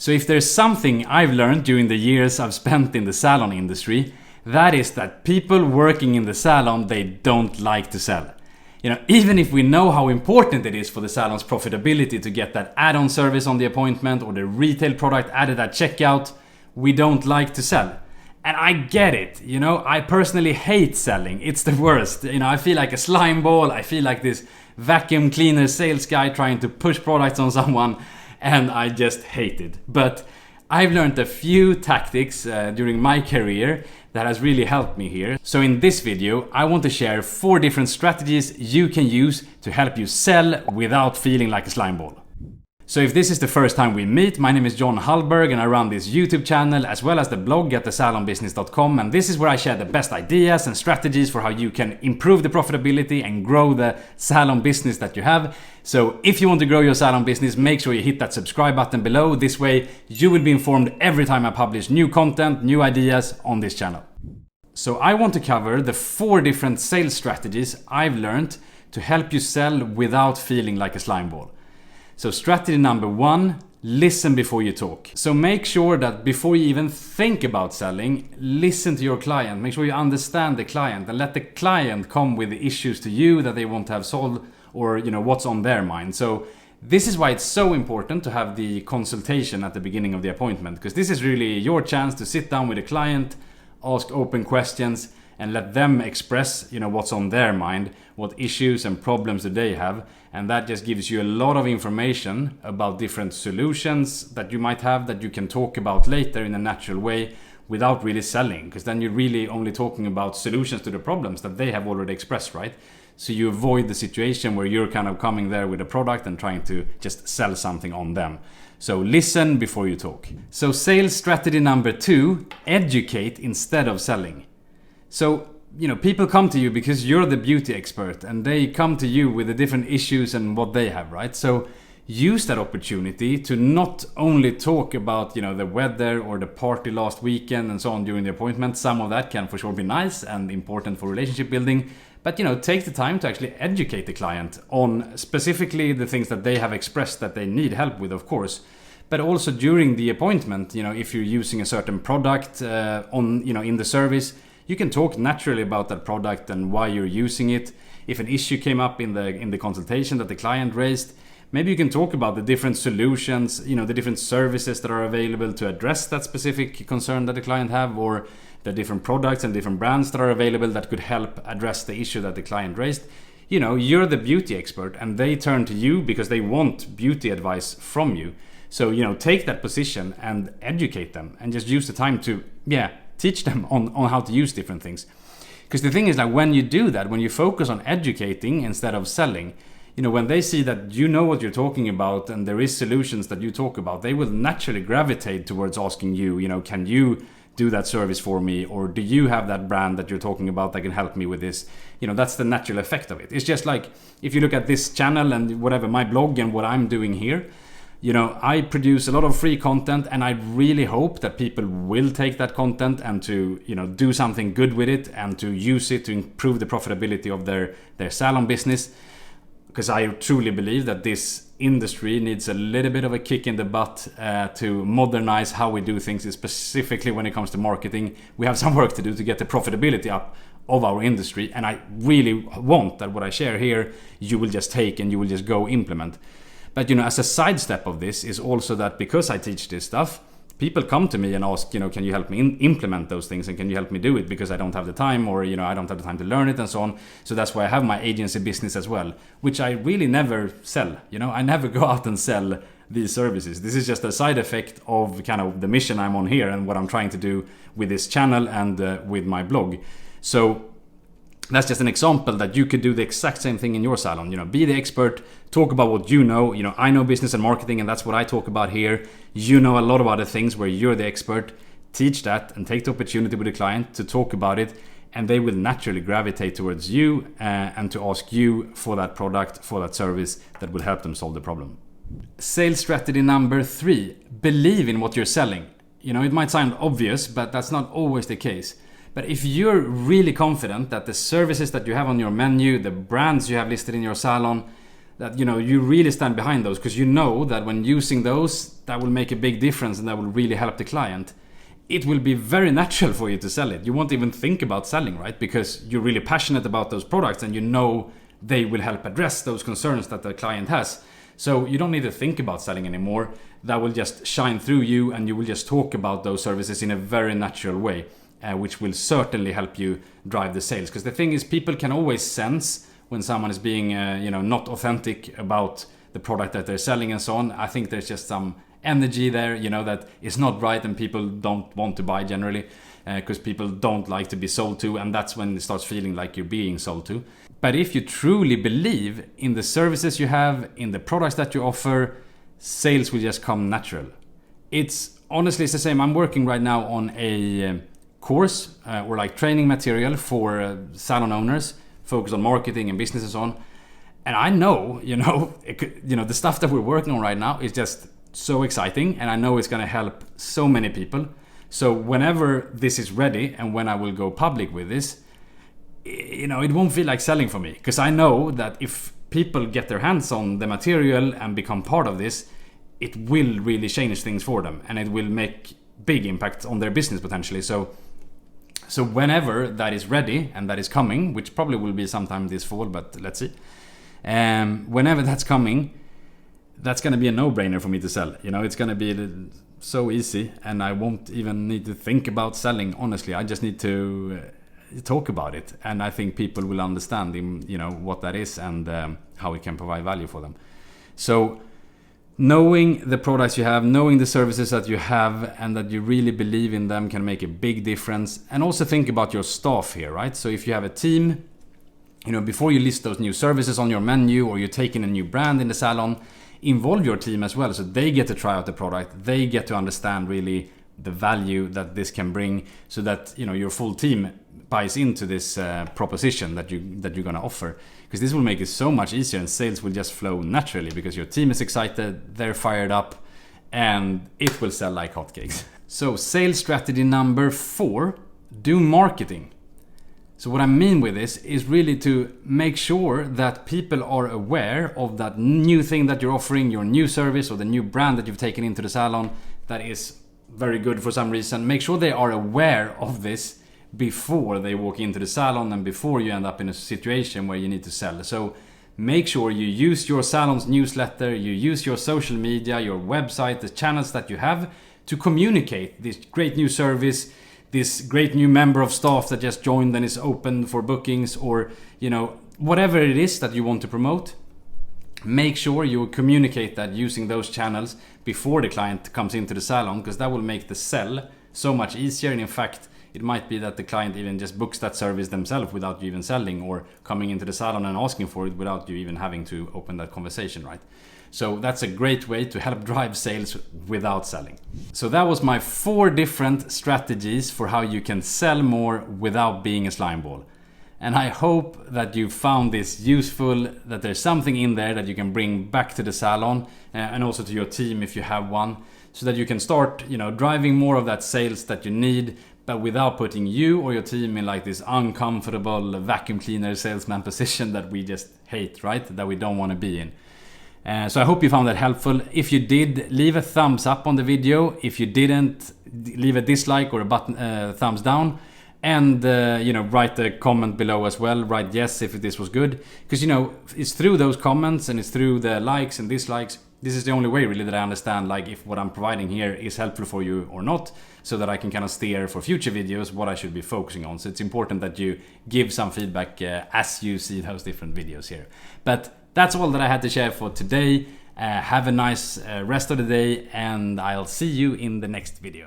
So if there's something I've learned during the years I've spent in the salon industry, that is that people working in the salon, they don't like to sell. Even if we know how important it is for the salon's profitability to get that add-on service on the appointment or the retail product added at checkout, we don't like to sell. And I get it, I personally hate selling. It's the worst. I feel like a slime ball. I feel like this vacuum cleaner sales guy trying to push products on someone, and I just hate it. But I've learned a few tactics during my career that has really helped me here. So in this video, I want to share 4 different strategies you can use to help you sell without feeling like a slime ball. So if this is the first time we meet, my name is John Hallberg and I run this YouTube channel as well as the blog at thesalonbusiness.com, and this is where I share the best ideas and strategies for how you can improve the profitability and grow the salon business that you have. So if you want to grow your salon business, make sure you hit that subscribe button below. This way you will be informed every time I publish new content, new ideas on this channel. So I want to cover the 4 different sales strategies I've learned to help you sell without feeling like a slime ball. So strategy number 1, listen before you talk. So make sure that before you even think about selling, listen to your client. Make sure you understand the client and let the client come with the issues to you that they want to have solved, or what's on their mind. So this is why it's so important to have the consultation at the beginning of the appointment, because this is really your chance to sit down with a client, ask open questions, and let them express what's on their mind, what issues and problems that they have. And that just gives you a lot of information about different solutions that you might have that you can talk about later in a natural way without really selling, because then you're really only talking about solutions to the problems that they have already expressed, right? So you avoid the situation where you're kind of coming there with a product and trying to just sell something on them. So listen before you talk. So sales strategy number 2, educate instead of selling. So, people come to you because you're the beauty expert and they come to you with the different issues and what they have, right? So use that opportunity to not only talk about, the weather or the party last weekend and so on during the appointment. Some of that can for sure be nice and important for relationship building. But, take the time to actually educate the client on specifically the things that they have expressed that they need help with, of course. But also during the appointment, if you're using a certain product in the service, you can talk naturally about that product and why you're using it. If an issue came up in the consultation that the client raised, maybe you can talk about the different solutions, the different services that are available to address that specific concern that the client have, or the different products and different brands that are available that could help address the issue that the client raised. You're the beauty expert and they turn to you because they want beauty advice from you. So, take that position and educate them and just use the time to, teach them on how to use different things. Because the thing is, like, when you do that, when you focus on educating instead of selling, when they see that you know what you're talking about and there is solutions that you talk about, they will naturally gravitate towards asking you, can you do that service for me? Or do you have that brand that you're talking about that can help me with this? That's the natural effect of it. It's just like, if you look at this channel and whatever, my blog and what I'm doing here, I produce a lot of free content, and I really hope that people will take that content and to, do something good with it and to use it to improve the profitability of their salon business. Because I truly believe that this industry needs a little bit of a kick in the butt to modernize how we do things, specifically when it comes to marketing. We have some work to do to get the profitability up of our industry, and I really want that what I share here, you will just take and you will just go implement. But as a sidestep of this is also that because I teach this stuff, people come to me and ask, can you help me implement those things, and can you help me do it because I don't have the time, or I don't have the time to learn it and so on. So that's why I have my agency business as well, which I really never sell. I never go out and sell these services. This is just a side effect of kind of the mission I'm on here and what I'm trying to do with this channel and with my blog. So that's just an example that you could do the exact same thing in your salon. Be the expert, talk about what you know. I know business and marketing, and that's what I talk about here. You know a lot of other things where you're the expert. Teach that and take the opportunity with the client to talk about it, and they will naturally gravitate towards you and to ask you for that product, for that service that will help them solve the problem. Sales strategy number 3, believe in what you're selling. It might sound obvious, but that's not always the case. But if you're really confident that the services that you have on your menu, the brands you have listed in your salon, that you really stand behind those, because you know that when using those, that will make a big difference and that will really help the client. It will be very natural for you to sell it. You won't even think about selling, right? Because you're really passionate about those products and you know they will help address those concerns that the client has. So you don't need to think about selling anymore. That will just shine through you, and you will just talk about those services in a very natural way, which will certainly help you drive the sales. Because the thing is, people can always sense when someone is being not authentic about the product that they're selling and so on. I think there's just some energy there, that is not right, and people don't want to buy generally, because people don't like to be sold to, and that's when it starts feeling like you're being sold to. But if you truly believe in the services you have, in the products that you offer, sales will just come natural. It's honestly, it's the same. I'm working right now on a course or like training material for salon owners, focused on marketing and business and so on. And I know, the stuff that we're working on right now is just so exciting, and I know it's going to help so many people. So whenever this is ready and when I will go public with this, it won't feel like selling for me, because I know that if people get their hands on the material and become part of this, it will really change things for them, and it will make big impact on their business potentially. So whenever that is ready, and that is coming, which probably will be sometime this fall, but let's see. Whenever that's coming, that's going to be a no-brainer for me to sell. It's going to be so easy, and I won't even need to think about selling. Honestly, I just need to talk about it, and I think people will understand what that is and how it can provide value for them. So knowing the products you have, knowing the services that you have, and that you really believe in them can make a big difference. And also think about your staff here, right? So if you have a team, before you list those new services on your menu, or you're taking a new brand in the salon, involve your team as well, so they get to try out the product, they get to understand really the value that this can bring, so that your full team buys into this proposition that you're going to offer. Because this will make it so much easier, and sales will just flow naturally, because your team is excited, they're fired up, and it will sell like hotcakes. So sales strategy number 4, do marketing. So what I mean with this is really to make sure that people are aware of that new thing that you're offering, your new service or the new brand that you've taken into the salon that is very good for some reason. Make sure they are aware of this before they walk into the salon and before you end up in a situation where you need to sell. So make sure you use your salon's newsletter, you use your social media, your website, the channels that you have to communicate this great new service, this great new member of staff that just joined and is open for bookings, or whatever it is that you want to promote. Make sure you communicate that using those channels before the client comes into the salon, because that will make the sell so much easier. And in fact, it might be that the client even just books that service themselves without you even selling, or coming into the salon and asking for it without you even having to open that conversation, right? So that's a great way to help drive sales without selling. So that was my 4 different strategies for how you can sell more without being a slime ball. And I hope that you found this useful, that there's something in there that you can bring back to the salon and also to your team if you have one, so that you can start, driving more of that sales that you need, but without putting you or your team in like this uncomfortable vacuum cleaner salesman position that we just hate, right? That we don't want to be in. So I hope you found that helpful. If you did, leave a thumbs up on the video. If you didn't, leave a dislike or a thumbs down. And write a comment below as well. Write yes if this was good, because it's through those comments and it's through the likes and dislikes. This is the only way really that I understand like if what I'm providing here is helpful for you or not, so that I can kind of steer for future videos what I should be focusing on. So it's important that you give some feedback as you see those different videos here. But that's all that I had to share for today. Have a nice rest of the day, and I'll see you in the next video.